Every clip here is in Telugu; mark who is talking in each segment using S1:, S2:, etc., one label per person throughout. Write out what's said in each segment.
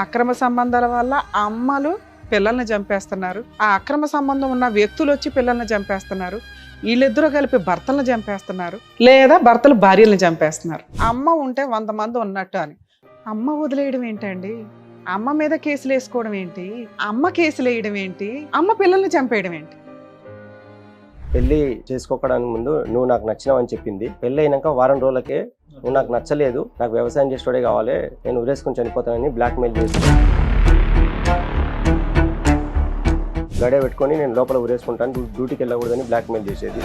S1: అక్రమ సంబంధాల వల్ల అమ్మలు పిల్లల్ని చంపేస్తున్నారు, ఆ అక్రమ సంబంధం ఉన్న వ్యక్తులు వచ్చి పిల్లల్ని చంపేస్తున్నారు, వీళ్ళిద్దరూ కలిపి భర్తలను చంపేస్తున్నారు, లేదా భర్తలు భార్యలను చంపేస్తున్నారు. అమ్మ ఉంటే 100 మంది ఉన్నట్టు అని అమ్మ వదిలేయడం ఏంటండి? అమ్మ మీద కేసులు వేసుకోవడం ఏంటి? అమ్మ కేసులు వేయడం ఏంటి? అమ్మ పిల్లల్ని చంపేయడం ఏంటి?
S2: పెళ్లి చేసుకోవడానికి ముందు నువ్వు నాకు నచ్చినావు అని చెప్పింది. పెళ్లి అయినాక వారం రోజులకే నువ్వు నాకు నచ్చలేదు, నాకు వ్యవసాయం చేసేవాడే కావాలి, నేను ఉరేసుకుని చనిపోతానని బ్లాక్మెయిల్ చేసి గడే పెట్టుకొని నేను లోపల ఉరేసుకుంటాను, డ్యూటీకి వెళ్ళకూడదని బ్లాక్మెయిల్ చేసేది.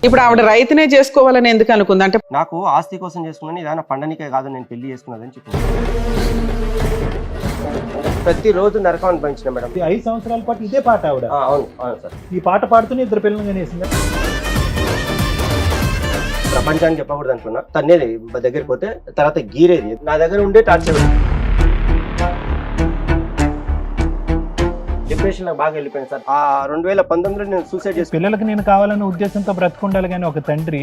S1: ఇప్పుడు ఆవిడ రైతునే చేసుకోవాలని ఎందుకు అనుకుంది? అంటే
S2: నాకు ఆస్తి కోసం చేసుకున్నాను, ఏదైనా పండనికే కాదు నేను పెళ్లి చేసుకున్నదని చెప్పింది. ప్రతిరోజు నరకం అనిపించిన మేడం.
S3: 5 సంవత్సరాల పాటు ఇదే పాట ఆవిడ.
S2: అవును అవును సార్.
S3: ఈ పాట పాడుతూనే 2 పిల్లలు కనేసింది.
S2: ప్రపంచానికి చెప్పకూడదు అనుకున్నా, తన్నేది దగ్గరికి పోతే తర్వాత గీరేది, నా దగ్గర ఉండే టార్చర్. డిప్రెషన్ లో బాగా వెళ్ళిపోయింది సార్. 2019లో నేను సూసైడ్ చేసి
S3: పిల్లలకి నేను కావాలనే ఉద్దేశంతో బ్రతుకుండాలి, కానీ ఒక తండ్రి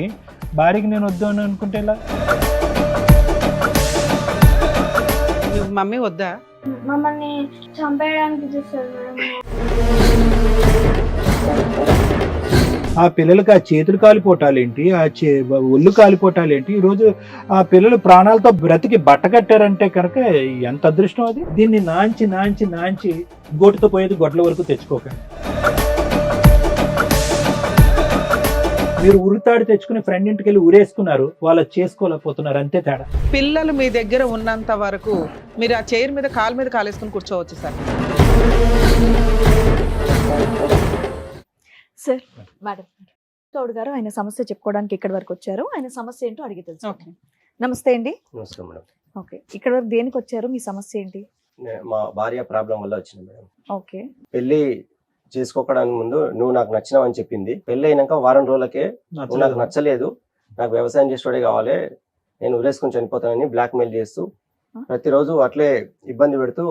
S3: భార్యకి నేను వద్దు అని అనుకుంటే ఇలా.
S1: మమ్మీ వద్దా?
S4: మమ్మల్ని చంపేయడానికి చూస్తారు మేడం.
S3: ఆ పిల్లలకి ఆ చేతులు కాలిపోటాలేంటి, ఒళ్ళు కాలిపోటాలేంటి, ఈరోజు ఆ పిల్లలు ప్రాణాలతో బ్రతికి బట్ట కట్టారంటే కనుక ఎంత అదృష్టం అది. దీన్ని నాంచి నాంచి నాంచి గోటుతో పోయేది గొడ్ల వరకు తెచ్చుకోకండి. మీరు ఉరితాడు తెచ్చుకుని ఫ్రెండ్ ఇంటికి వెళ్ళి ఉరేసుకున్నారు, వాళ్ళు చేసుకోలేకపోతున్నారు, అంతే తేడా.
S1: పిల్లలు మీ దగ్గర ఉన్నంత వరకు మీరు ఆ చైర్ మీద కాలు మీద కాలేసుకుని కూర్చోవచ్చు సార్.
S5: సార్, మేడం గౌడ్ గారు ఆయన సమస్య చెప్పుకోవడానికి ఇక్కడి వరకు వచ్చారు. ఆయన సమస్య ఏంటో అడిగి తెలుసు.
S1: ఓకే.
S5: నమస్తే అండి.
S2: నమస్కారం మేడం.
S5: ఓకే, ఇక్కడ వరకు దేనికి వచ్చారు? మీ సమస్య ఏంటి?
S2: మా భార్య ప్రాబ్లం వల్ల వచ్చింది మేడం.
S5: ఓకే.
S2: పెళ్లి చేసుకోవడానికి ముందు నువ్వు నాకు నచ్చినావు అని చెప్పింది. పెళ్లి అయినాక వారం రోజులకే నువ్వు నాకు నచ్చలేదు, నాకు వ్యవసాయం చేసేవాడే కావాలి, నేను ఉరేసుకుని చనిపోతానని బ్లాక్మెయిల్ చేస్తూ ప్రతిరోజు అట్లే ఇబ్బంది పెడుతూ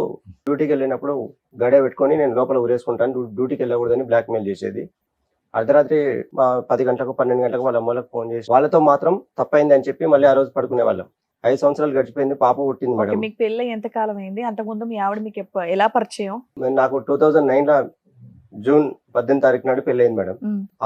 S2: డ్యూటీకి వెళ్ళినప్పుడు గడే పెట్టుకొని నేను లోపల ఉరేసుకుంటాను, డ్యూటీకి వెళ్ళకూడదని బ్లాక్మెయిల్ చేసేది. అర్ధరాత్రి 10 గంటలకు 12 గంటలకు వాళ్ళ అమ్మలకు ఫోన్ చేసి వాళ్ళతో మాత్రం తప్పైంది అని చెప్పి మళ్ళీ ఆ రోజు పడుకునే వాళ్ళం. 5 సంవత్సరాలు గడిచిపోయింది, పాప పుట్టింది మేడం.
S5: మీకు పెళ్ళి ఎంత కాలం అయింది? అంతకుముందు మీ ఆవిడ మీకు ఎలా పరిచయం?
S2: నాకు 2009లో జూన్ 18 తారీఖు నాడు పెళ్లి అయింది మేడం.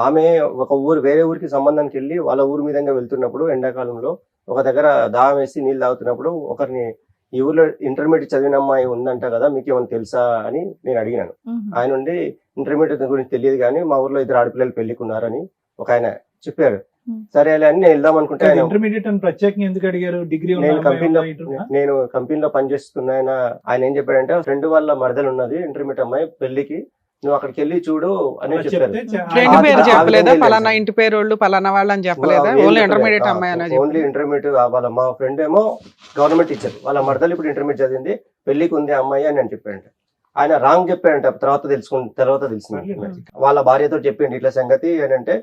S2: ఆమె ఒక వేరే ఊరికి సంబంధానికి వెళ్ళి వాళ్ళ ఊరు మీదంగా వెళ్తున్నప్పుడు ఎండాకాలంలో ఒక దగ్గర దాహం వేసి నీళ్ళు తాగుతున్నప్పుడు ఒకరిని, ఈ ఊర్లో ఇంటర్మీడియట్ చదివిన అమ్మాయి ఉందంట కదా, మీకు ఏమైనా తెలుసా అని నేను అడిగినాను. ఆయన ఉండి ఇంటర్మీడియట్ గురించి తెలియదు కానీ మా ఊర్లో 2 ఆడపిల్లలు పెళ్లికున్నారని ఒక ఆయన చెప్పారు. సరే అని నేను వెళ్దాం అనుకుంటే
S3: ఇంటర్మీడియట్ అని ప్రత్యేకంగా ఎందుకు అడిగారు? డిగ్రీ
S2: నేను కంపెనీలో పనిచేస్తున్నా. ఆయన ఏం చెప్పాడంటే, ఫ్రెండ్ వాళ్ళ మరదలు ఉన్నది ఇంటర్మీడియట్ అమ్మాయి, పెళ్లికి నువ్వు అక్కడికి వెళ్ళి చూడు అని చెప్పారు.
S1: ఫ్రెండ్ పేరు చెప్పలేదా? పలానా ఇంటి పేరు వాళ్ళు పలానా వాళ్ళు అని చెప్పలేదా? ఓన్లీ ఇంటర్మీడియట్ అమ్మాయి అని.
S2: Only intermediate. వాళ్ళ మా ఫ్రెండ్ ఏమో గవర్నమెంట్ టీచర్, వాళ్ళ మరదలు ఇప్పుడు ఇంటర్మీడియట్ చదివింది, పెళ్లికి ఉంది అమ్మాయి అని నేను చెప్పాడంట. ఆయన రాంగ్ చెప్పాడంట. తర్వాత తెలిసింది వాళ్ళ భార్యతో చెప్పిండి ఇట్లా సంగతి అని. అంటే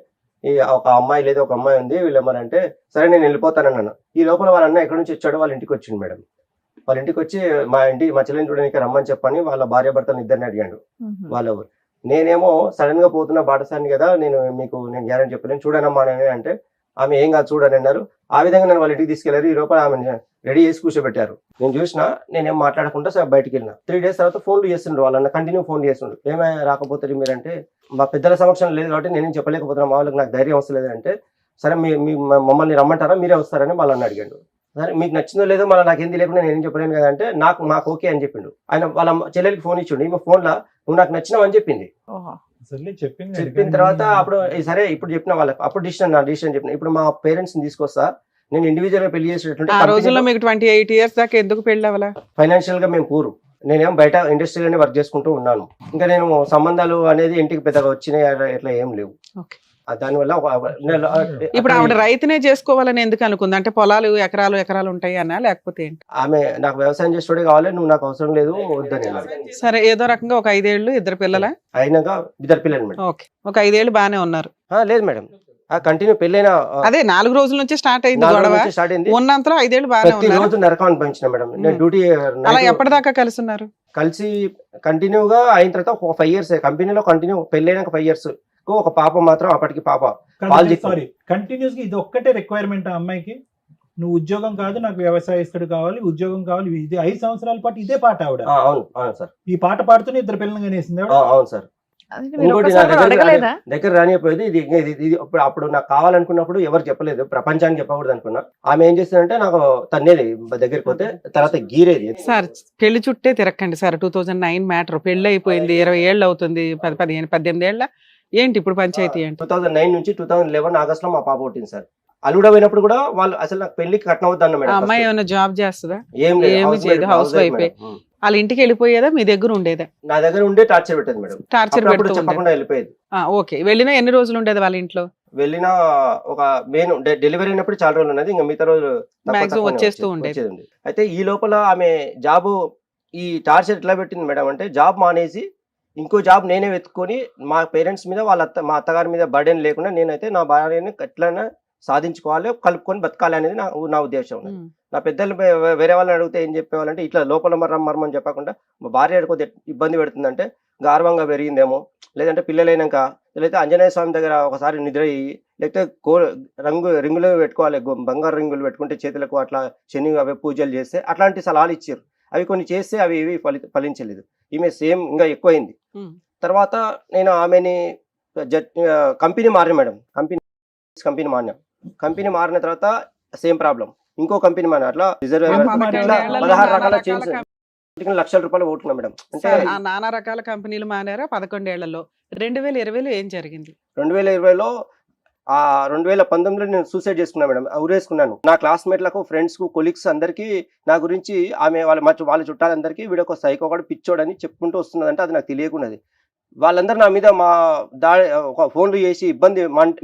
S2: ఈ ఒక అమ్మాయి లేదు, ఒక అమ్మాయి ఉంది, వీళ్ళేమనంటే సరే నేను వెళ్ళిపోతానన్నాను. ఈ లోపల వాళ్ళ అన్న ఎక్కడి నుంచి వచ్చాడో వాళ్ళ ఇంటికి వచ్చింది మేడం. వాళ్ళ ఇంటికి వచ్చి మా చెల్లెని చూడడానికి రమ్మని చెప్పని వాళ్ళ భార్య భర్తలు ఇద్దరిని అడిగాడు. వాళ్ళు నేనేమో సడన్ గా పోతున్నా బాటసారిని కదా, నేను గ్యారెంటీ చెప్పలేను, చూడనమ్మా అని అంటే ఆమె ఏం కాదు చూడని అన్నారు. ఆ విధంగా నేను వాళ్ళ ఇంటికి తీసుకెళ్లారు. ఈ లోపల ఆమె రెడీ చేసి కూర్చోబెట్టారు. నేను చూసినా, నేనేం మాట్లాడకుండా సార్ బయటికి వెళ్ళిన. 3 డేస్ తర్వాత ఫోన్లు చేస్తుండ్రు, వాళ్ళన్న కంటిన్యూ ఫోన్ చేస్తుండ్రు. ఏమైనా రాకపోతే మీరంటే మా పెద్దల సమక్షం లేదు కాబట్టి నేనేం చెప్పలేకపోతున్నా, మా వాళ్ళకి నాకు ధైర్యం వస్తలేదు అంటే, సరే మీ మమ్మల్ని రమ్మంటారా, మీరే వస్తారని వాళ్ళని అడిగాడు. సరే మీకు నచ్చిందో లేదో మళ్ళీ నాకేం తెలియకుండా నేనేం చెప్పలేను కదా అంటే, నాకు ఓకే అని చెప్పిండు. ఆయన వాళ్ళ చెల్లెలకి ఫోన్ ఇచ్చిండు. ఈమె ఫోన్లో నువ్వు నాకు నచ్చినావు అని చెప్పింది. చెప్పిన తర్వాత అప్పుడు సరే ఇప్పుడు చెప్పిన వాళ్ళకి అప్పుడు డిసిషన్ చెప్పిన. ఇప్పుడు మా పేరెంట్స్ ని తీసుకొస్తా, నేను ఇండివిజువల్ గా పెళ్లి చేసేటట్టు.
S1: ఆ రోజుల్లో మీకు 28 years దాకా ఎందుకు పెళ్లి అవ్వాలా?
S2: ఫైనాన్షియల్ గా మేము పూరు, నేనేం బయట ఇండస్ట్రీలోనే వర్క్ చేసుకుంటూ ఉన్నాను. ఇంకా నేను సంబంధాలు అనేది ఇంటికి పెద్దగా వచ్చినాయి ఎట్లా ఏం లేవు. దానివల్ల
S1: ఇప్పుడు ఆవిడ రైతునే చేసుకోవాలని ఎందుకు అనుకుంది? అంటే పొలాలు ఎకరాలు ఉంటాయి అన్నా, లేకపోతే ఏంటి?
S2: ఆమె నాకు వ్యవసాయం చేసేవాడే కావాలి, నువ్వు నాకు అవసరం లేదు వద్దని.
S1: సరే, ఏదో రకంగా ఒక 5 ఏళ్ళు 2 పిల్లల
S2: అయినాక 2 పిల్లలు మేడం.
S1: ఓకే, ఒక 5 ఏళ్ళు బానే ఉన్నారు.
S2: లేదు మేడం, కంటిన్యూ పెళ్ళైనా
S1: అదే 4 రోజుల నుంచి స్టార్ట్ అయింది గొడవ.
S2: స్టార్ట్ అయింది.
S1: ఉన్నంతలో 5 ఏళ్ళు బాగానే ఉన్నారు.
S2: రోజు నరకం అనిపించిన మేడం. నేను డ్యూటీ
S1: అలా ఎప్పటిదాకా కలిసి ఉన్నారు?
S2: కలిసి కంటిన్యూగా అయిన తర్వాత 5 years కంపెనీలో కంటిన్యూ. పెళ్ళైనాక 5 years ఒక పాప మాత్రం, అప్పటికి పాప
S3: కంటిన్యూస్ గా ఇది ఒక్కటే రిక్వైర్మెంట్ అమ్మాయికి. నువ్వు ఉద్యోగం కాదు, నాకు వ్యవసాయస్తుడు కావాలి, ఉద్యోగం కావాలి. ఇది 5 సంవత్సరాల పాటు ఇదే పాట ఆవిడ.
S2: అవును అవును సార్.
S3: ఈ పాట పాడుతూనే 2 పిల్లల్ని కనేసింది ఆవిడ.
S2: అవును సార్.
S5: అది మీరు
S2: ఇంకోటి నా
S5: ఒక్కసారి కూడా
S2: దగ్గర
S5: అడగలేదా?
S2: దగ్గర రానిపోయేది ఇది ఇది అప్పుడు నాకు కావాలనుకున్నప్పుడు ఎవరు చెప్పలేదు, ప్రపంచానికి చెప్పకూడదు అనుకున్నా. ఆమె ఏం చేస్తుందంటే నాకు తన్నేది దగ్గరికి పోతే, తర్వాత గీరేది.
S1: సార్ పెళ్లి చుట్టే తిరక్కండి సార్. 2009 మ్యాటర్, పెళ్లి అయిపోయింది, 20 ఏళ్ళు అవుతుంది, 18 ఏళ్ళ ఏంటి ఇప్పుడు పంచాయతీ ఏంటి?
S2: 2009 నుంచి 2011 ఆగస్ట్ లో మా పాప పుట్టింది సార్. అల్లుడ పోయినప్పుడు కూడా వాళ్ళు అసలు నాకు పెళ్లికి కట్నవద్దు అన్న
S1: ఆ
S2: మేడం.
S1: అమ్మాయి ఏమైనా జాబ్ చేస్తుందా?
S2: ఏం లేదు,
S1: ఏమి
S2: house
S1: చేయదు,
S2: wife,
S1: హౌస్
S2: house wife
S1: వైఫే.
S2: మేడం.
S1: వాళ్ళ ఇంటికి వెళ్ళిపోయేదా, మీ దగ్గర ఉండేదా?
S2: నా దగ్గర ఉండే టార్చర్ పెట్టేది మేడం.
S1: టార్చర్
S2: అప్పుడు
S1: పెడుతూ ఉండేది.
S2: చెప్పకుండా వెళ్ళిపోయేది.
S1: ఓకే, వెళ్ళినా ఎన్ని రోజులు ఉండేది వాళ్ళ ఇంట్లో?
S2: వెళ్ళిన ఒక మెయిన్ డెలివరీ అయినప్పుడు చాలా రోజులు ఉన్నది, ఇంకా మిగతా రోజు
S1: Maximum వచ్చేస్తూ ఉండేది.
S2: అయితే ఈ లోపల ఆమె జాబ్ ఈ టార్చర్ ఎట్లా పెట్టింది మేడం అంటే, జాబ్ మానేసి ఇంకో జాబ్ నేనే వెతుక్కొని మా పేరెంట్స్ మీద మా అత్తగారి మీద బర్డెన్ లేకుండా నేనైతే నా భార్యని ఎట్లైనా సాధించుకోవాలి, కలుపుకొని బతకాలి అనేది నా ఉద్దేశం ఉన్నది. నా పెద్దలు వేరే వాళ్ళని అడిగితే ఏం చెప్పేవాళ్ళంటే, ఇట్లా లోపల మర్మం చెప్పకుండా మా భార్య కొద్దిగా ఇబ్బంది పెడుతుందంటే గార్వంగా పెరిగిందేమో, లేదంటే పిల్లలైనాక, లేకపోతే ఆంజనేయ స్వామి దగ్గర ఒకసారి నిద్ర అయ్యి, లేకపోతే రింగులు పెట్టుకోవాలి, బంగారు రింగులు పెట్టుకుంటే చేతులకు, అట్లా శని అవి పూజలు చేస్తే అట్లాంటి సలహాలు ఇచ్చారు. అవి కొన్ని చేస్తే అవి ఏవి ఫలించలేదు. ఈమె సేమ్ ఇంకా ఎక్కువైంది. తర్వాత నేను ఆమెని కంపెనీ మారిన మేడం. కంపెనీ మారిన తర్వాత సేమ్ ప్రాబ్లం, ఇంకో కంపెనీ మారిన, అట్లా రిజర్వ్ 16 రకాల చేంజ్, లక్షల రూపాయలు ఓటున్నా మేడం. అంటే
S1: నానా రకాల కంపెనీలు మారారా 11 ఏళ్లలో. 2020లో ఏం జరిగింది?
S2: 2020లో 2019లో నేను సూసైడ్ చేసుకున్నా మేడం, ఉరేసుకున్నాను. నా క్లాస్మేట్లకు, ఫ్రెండ్స్ కు, కొలీగ్స్ అందరికీ నా గురించి ఆమె వాళ్ళ చుట్టాలందరికీ వీడొక సైకో కూడా పిచ్చోడని చెప్పుకుంటూ వస్తున్నదంటే అది నాకు తెలియకున్నది. వాళ్ళందరూ నా మీద ఒక ఫోన్లు చేసి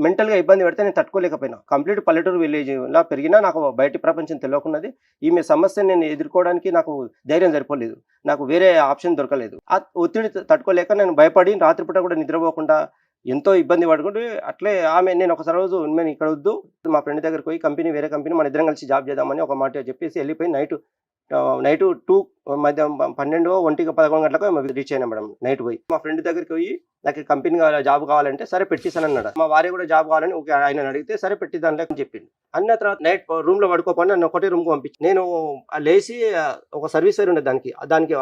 S2: మెంటల్ గా ఇబ్బంది పెడితే నేను తట్టుకోలేకపోయినా. కంప్లీట్ పల్లెటూరు విలేజ్ లా పెరిగినా నాకు బయట ప్రపంచం తెలియకున్నది. ఈమె సమస్యను నేను ఎదుర్కోవడానికి నాకు ధైర్యం సరిపోలేదు, నాకు వేరే ఆప్షన్ దొరకలేదు. ఆ ఒత్తిడి తట్టుకోలేక నేను భయపడి రాత్రిపూట కూడా నిద్రపోకుండా ఎంతో ఇబ్బంది పడుకుంటూ అట్లే నేను ఒకసారి రోజు నేను ఇక్కడ వద్దు, మా ఫ్రెండ్ దగ్గరికి పోయి వేరే కంపెనీ మన ఇద్దరం కలిసి జాబ్ చేద్దామని ఒక మాట చెప్పేసి వెళ్ళిపోయి నైట్ 2 మధ్య 12, 1, 11 గంటలకు రీచ్ అయినా మేడం. నైట్ పోయి మా ఫ్రెండ్ దగ్గరికి పోయి నాకు కంపెనీ జాబ్ కావాలంటే సరే పెట్టిస్తాను అన్నాడు. మా భార్య కూడా జాబ్ కావాలని ఆయన అడిగితే సరే పెట్టిద్దాంలే అని చెప్పింది. అన్న తర్వాత నైట్ రూమ్ లో పడుకోపని నన్ను ఒకటే రూమ్ కు పంపించి, నేను లేచి ఒక సర్వీస్ వేర్ ఉండేది, దానికి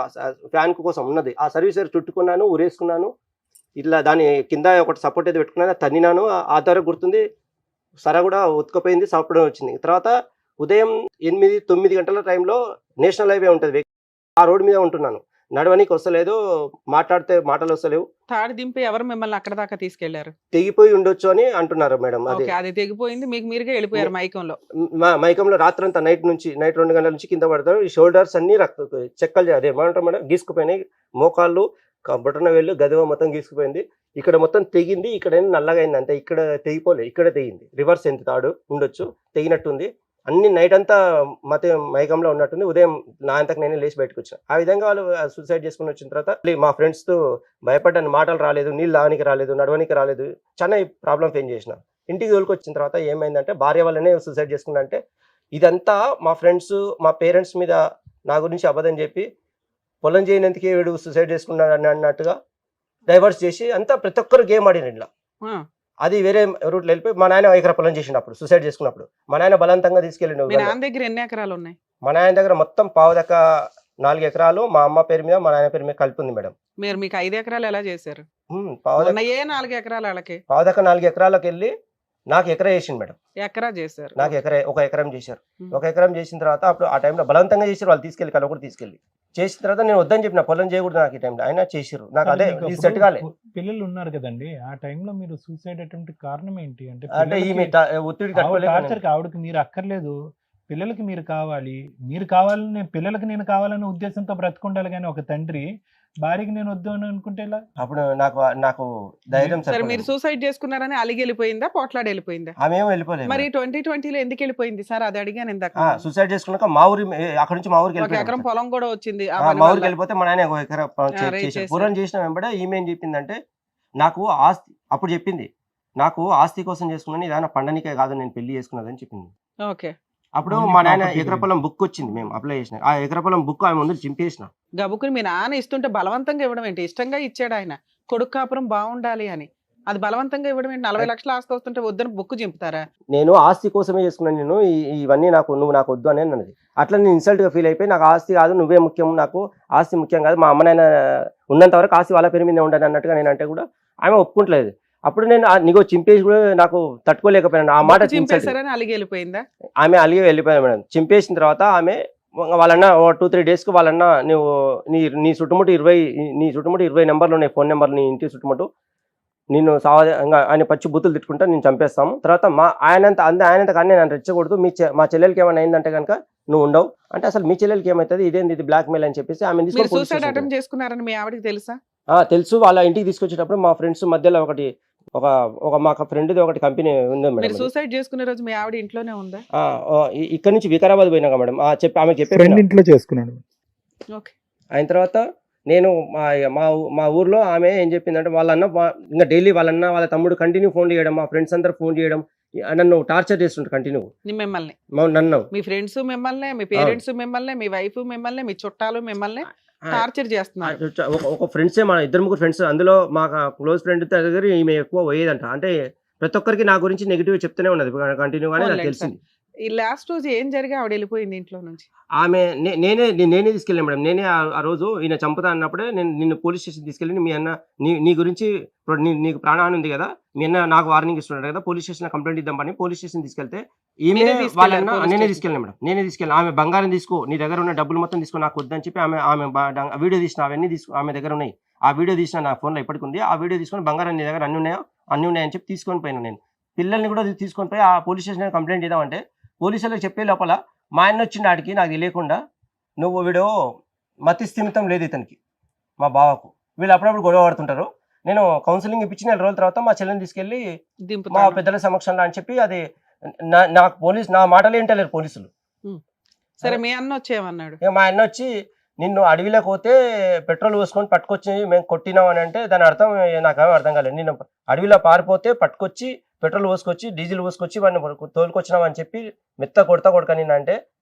S2: ఫ్యాన్ కోసం ఉన్నది, ఆ సర్వీస్ వేర్ చుట్టుకున్నాను, ఉరేసుకున్నాను. ఇట్లా దాని కింద ఒకటి సపోర్ట్ అయితే పెట్టుకున్నాను, తన్నినాను. ఆ ద్వారా గుర్తుంది, సర కూడా ఉతకపోయింది, సాపడం వచ్చింది. తర్వాత ఉదయం 8-9 గంటల టైంలో నేషనల్ హైవే ఉంటుంది, ఆ రోడ్డు మీద ఉంటున్నాను. నడవనికి వస్తలేదు, మాట్లాడితే మాటలు వస్తలేవు.
S1: తాడి దింపి ఎవరు మిమ్మల్ని అక్కడ దాకా తీసుకెళ్లారు?
S2: తెగిపోయి ఉండొచ్చు అని అంటున్నారు మేడం.
S1: అది తెగిపోయింది, మీకు మీరుగా వెళ్ళిపోయారు మైకంలో.
S2: మైకంలో రాత్రంతా నైట్ 2 గంటల నుంచి కింద పడతారు. ఈ షోల్డర్స్ అన్ని చెక్కలు అదేమంటారు మేడం, గీసుకుపోయినాయి. మోకాళ్ళు, బొటన వేళ్ళు, గదివ మొత్తం గీసుకుపోయింది. ఇక్కడ మొత్తం తెగింది, ఇక్కడ నల్లగా అయింది. అంతే, ఇక్కడ తెగిపోలేదు, ఇక్కడ తెగింది. రివర్స్ ఎంత తాడు ఉండొచ్చు, తెగినట్టుంది. అన్ని నైట్ అంతా మైకంలో ఉన్నట్టుంది. ఉదయం నా అంతకు నేను లేచి బయటకు వచ్చాను. ఆ విధంగా వాళ్ళు సూసైడ్ చేసుకుని వచ్చిన తర్వాత మా ఫ్రెండ్స్ తో భయపడ్డాను. మాటలు రాలేదు, నీళ్ళు తాగనికి రాలేదు, నడవనికి రాలేదు, చాలా ప్రాబ్లం ఫేస్ చేసిన. ఇంటికి తోలుకొచ్చిన తర్వాత ఏమైందంటే, భార్య వల్లనే సూసైడ్ చేసుకున్నా అంటే, ఇదంతా మా ఫ్రెండ్స్, మా పేరెంట్స్ మీద నా గురించి అబద్ధం చెప్పి, పొలం చేయనందుకే వీడు సూసైడ్ చేసుకున్నాడు అన్నట్టుగా డైవర్స్ చేసి అంతా ప్రతి ఒక్కరు గేమ్ ఆడిన ఇట్లా. అది వేరే రూట్లో వెళ్ళిపోయి మా నాయన 1 ఎకరా పొలం చేసినప్పుడు, సూసైడ్ చేసుకున్నప్పుడు మా నాయన బలవంతంగా తీసుకెళ్ళిండు.
S1: మీ నాన్న దగ్గర ఎన్ని ఎకరాలు ఉన్నాయి?
S2: మా నాయన దగ్గర మొత్తం 4 ఎకరాలు మా అమ్మ పేరు మీద, మా నాయన పేరు మీద కలిపి ఉంది మేడం.
S1: మీకు 5 ఎకరాలు ఎలా చేశారు? 4 ఎకరాలు వాళ్ళకి
S2: 4 ఎకరాలకు వెళ్ళి నాకు ఎకరా చేసిండు మేడం.
S1: ఎకరా చేశారు?
S2: నాకు ఒక ఎకరం చేశారు. ఒక ఎకరం చేసిన తర్వాత అప్పుడు ఆ టైంలో బలవంతంగా చేశారు వాళ్ళు, తీసుకెళ్ళి కలవకూడదు తీసుకెళ్ళి. చేసిన తర్వాత నేను వద్దని చెప్పిన, పొలం చేయకూడదు నాకు ఈ టైంలో, అయినా చేసిర్రు. నాకు అదే సెట్ కాలే.
S3: పిల్లలు ఉన్నారు కదండి, ఆ టైంలో మీరు సూసైడ్ అటెంప్ట్ కారణం ఏంటి అంటే,
S2: ఈమె ఒత్తిడి
S3: టార్చర్కి ఆవిడకి మీరు అక్కర్లేదు, పిల్లలకి మీరు కావాలని పిల్లలకి నేను కావాలనే ఉద్దేశంతో బ్రతుకుండాలి. కానీ ఒక తండ్రి భార్యకి నేను వద్దు అని అనుకుంటే ఎలా?
S2: అప్పుడు నాకు ధైర్యం
S1: సరే. మీరు సూసైడ్ చేసుకున్నారని అలిగి వెళ్ళిపోయిందా, పోట్లాడి వెళ్ళిపోయిందా?
S2: ఆమె వెళ్ళిపోలేదు.
S1: మరి 2020లో ఎందుకు వెళ్ళిపోయింది సార్? అది అడిగాను ఇందాక.
S2: సూసైడ్ చేసుకున్నాక మా ఊరి, అక్కడ నుంచి మా ఊరికి
S1: ఒక ఎకరం పొలం కూడా వచ్చింది.
S2: మా ఊరికి వెళ్ళిపోతే మా నాయన 1 ఎకరా పూరం చేసిన వెంబడే ఈమె ఏం చెప్పిందంటే, నాకు ఆస్తి, అప్పుడు చెప్పింది, నాకు ఆస్తి కోసం చేసుకున్నాను, ఇదైనా పండనికే కాదు నేను పెళ్లి చేసుకున్నదని చెప్పింది.
S1: ఓకే.
S2: అప్పుడు మా నాయన ఎకరా పొలం బుక్ వచ్చింది, మేము అప్లై చేసిన. ఆ ఎకరా పొలం బుక్ ఆమె ముందు చింపేసిన.
S1: గబుకుని మీ నాన్న ఇస్తుంటే బలవంతంగా ఇవ్వడం ఏంటి? ఇష్టంగా ఇచ్చాడు ఆయన, కొడుకు కాపురం బాగుండాలి అని. అది బలవంతంగా ఇవ్వడం ఏంటి? 40 లక్షలు ఆస్తి వస్తుంటే వద్దని బుక్కు చింపుతారా?
S2: నేను ఆస్తి కోసమే చేసుకున్నాను, నేను ఇవన్నీ నువ్వు నాకు వద్దు అని అన్నది. అట్లా నేను ఇన్సల్ట్గా ఫీల్ అయిపోయి, నాకు ఆస్తి కాదు నువ్వే ముఖ్యం, నాకు ఆస్తి ముఖ్యం కాదు, మా అమ్మనైనా ఉన్నంత వరకు ఆస్తి వాళ్ళ పేరు మీద ఉండను అన్నట్టుగా నేను అంటే కూడా ఆమె ఒప్పుకుంటలేదు. అప్పుడు నేను నీకు చింపేసి కూడా నాకు తట్టుకోలేకపోయాను ఆ మాట.
S1: చింపేశారని అలిగి వెళ్ళిపోయిందా?
S2: ఆమె అలిగి వెళ్ళిపోయాను మేడం. చింపేసిన తర్వాత ఆమె వాళ్ళన్న 2-3 డేస్కి వాళ్ళన్న నువ్వు నీ చుట్టుముట్టు 20 నెంబర్లు ఉన్నాయి, ఫోన్ నెంబర్లు నీ ఇంటి చుట్టుముట్టు, నిన్ను ఆయన పచ్చి బూతులు తిట్టుకుంటా నేను చంపేస్తాము. తర్వాత ఆయనంత కానీ నేను రెచ్చకూడదు, మా చెల్లెలకి ఏమైనా అయిందంటే కనుక నువ్వు ఉండవు అంటే, అసలు మీ చెల్లెలకి ఏమవుతుంది, ఇదేంది ఇది బ్లాక్ మెయిల్ అని చెప్పేసి ఆమె
S1: మీరు సూసైడ్ అటెంప్ట్ చేసుకున్నారని మీ ఆవిడకి తెలుసా?
S2: తెలుసు. వాళ్ళ ఇంటికి తీసుకొచ్చేటప్పుడు మా ఫ్రెండ్స్ మధ్యలో ఒక మా ఫ్రెండ్ది ఒకటి కంపెనీ ఉంది
S1: మీరు
S2: మేడం.
S1: సూసైడ్ చేసుకునే రోజు మీ ఆవిడ ఇంట్లోనే ఉందా?
S2: ఇక్కడ నుంచి వికారాబాద్ పోయినాక మేడం ఆమె చెప్పి
S3: ఫ్రెండ్ ఇంట్లో చేసుకున్నాడు.
S1: ఓకే.
S2: అయిన తర్వాత నేను మా ఊర్లో ఆమె ఏం చెప్పిందంటే, వాళ్ళన్న ఇంకా డైలీ వాళ్ళ తమ్ముడు కంటిన్యూ ఫోన్ చేయడం, మా ఫ్రెండ్స్ అందరూ ఫోన్ చేయడం, నన్ను టార్చర్ చేస్తుంటారు కంటిన్యూ.
S1: మిమ్మల్ని
S2: నన్ను
S1: మీ ఫ్రెండ్స్ మిమ్మల్ని, మీ పేరెంట్స్ మిమ్మల్ని, మీ వైఫ్ మిమ్మల్ని, మీ చుట్టాలు మిమ్మల్ని టార్చర్ చేస్తున్నారు.
S2: ఒక ఫ్రెండ్సే, మన 2-3 ఫ్రెండ్స్, అందులో మా క్లోజ్ ఫ్రెండ్ దగ్గర ఈమె ఎక్కువ పోయేదంట. అంటే ప్రతి ఒక్కరికి నా గురించి నెగిటివ్ చెప్తూనే ఉన్నది కంటిన్యూగానే, నాకు తెలిసింది.
S1: ఈ లాస్ట్ రోజు ఏం జరిగి ఆవిడ వెళ్ళిపోయింది ఇంట్లో నుంచి?
S2: ఆమె నేనే తీసుకెళ్ళాను మేడం. నేనే ఆ రోజు ఈయన చంపుతా అన్నప్పుడే నిన్ను పోలీస్ స్టేషన్ తీసుకెళ్ళి, మీ అన్న నీ గురించి నీకు ప్రాణహాని ఉంది కదా, మీ అన్న నాకు వార్నింగ్ ఇస్తున్నాడు కదా, పోలీస్ స్టేషన్ కంప్లైంట్ ఇద్దాం పని పోలీస్ స్టేషన్ తీసుకెళ్తే ఈమె వాళ్ళన్న నేనే తీసుకెళ్ళాను మేడం. నేనే తీసుకెళ్ళాను. ఆమె బంగారం తీసుకో, నీ దగ్గర ఉన్న డబ్బులు మొత్తం తీసుకో, నాకు వద్దని చెప్పి ఆమె వీడియో తీసిన, అవన్నీ ఆమె దగ్గర ఉన్నాయి. ఆ వీడియో తీసిన నా ఫోన్లో ఇప్పటికి ఉంది. ఆ వీడియో తీసుకొని, బంగారం నీ దగ్గర అన్ని ఉన్నాయని చెప్పి తీసుకొని పోయినా. నేను పిల్లల్ని కూడా తీసుకొని పోయి ఆ పోలీస్ స్టేషన్ కంప్లైంట్ ఇద్దామంటే, పోలీసులకు చెప్పే లోపల మా ఆయన వచ్చింది ఆడికి, నాకు తెలియకుండా, నువ్వు వీడు మతి స్థిమితం లేదు ఇతనికి, మా బావకు, వీళ్ళు అప్పుడప్పుడు గొడవ పడుతుంటారు, నేను కౌన్సిలింగ్ ఇప్పించి 4 రోజుల తర్వాత మా చెల్లెని తీసుకెళ్ళి మా పెద్దల సమక్షంలో అని చెప్పి, అది నాకు నా మాటలు ఏంటలేరు పోలీసులు.
S1: సరే, మీ అన్న వచ్చేమన్నాడు?
S2: మా అన్న వచ్చి, నిన్ను అడవిలోకి పోతే పెట్రోల్ పోసుకొని పట్టుకొచ్చి మేము కొట్టినాం అని అంటే, దాని అర్థం నాకేమో అర్థం కాలేదు. నేను అడవిలో పారిపోతే పట్టుకొచ్చి పెట్రోల్ పోసుకొచ్చి డీజిల్ పోసుకొచ్చి వాడిని తోలుకొచ్చినాం అని చెప్పి మెత్త కొడక నిన్న అంటే.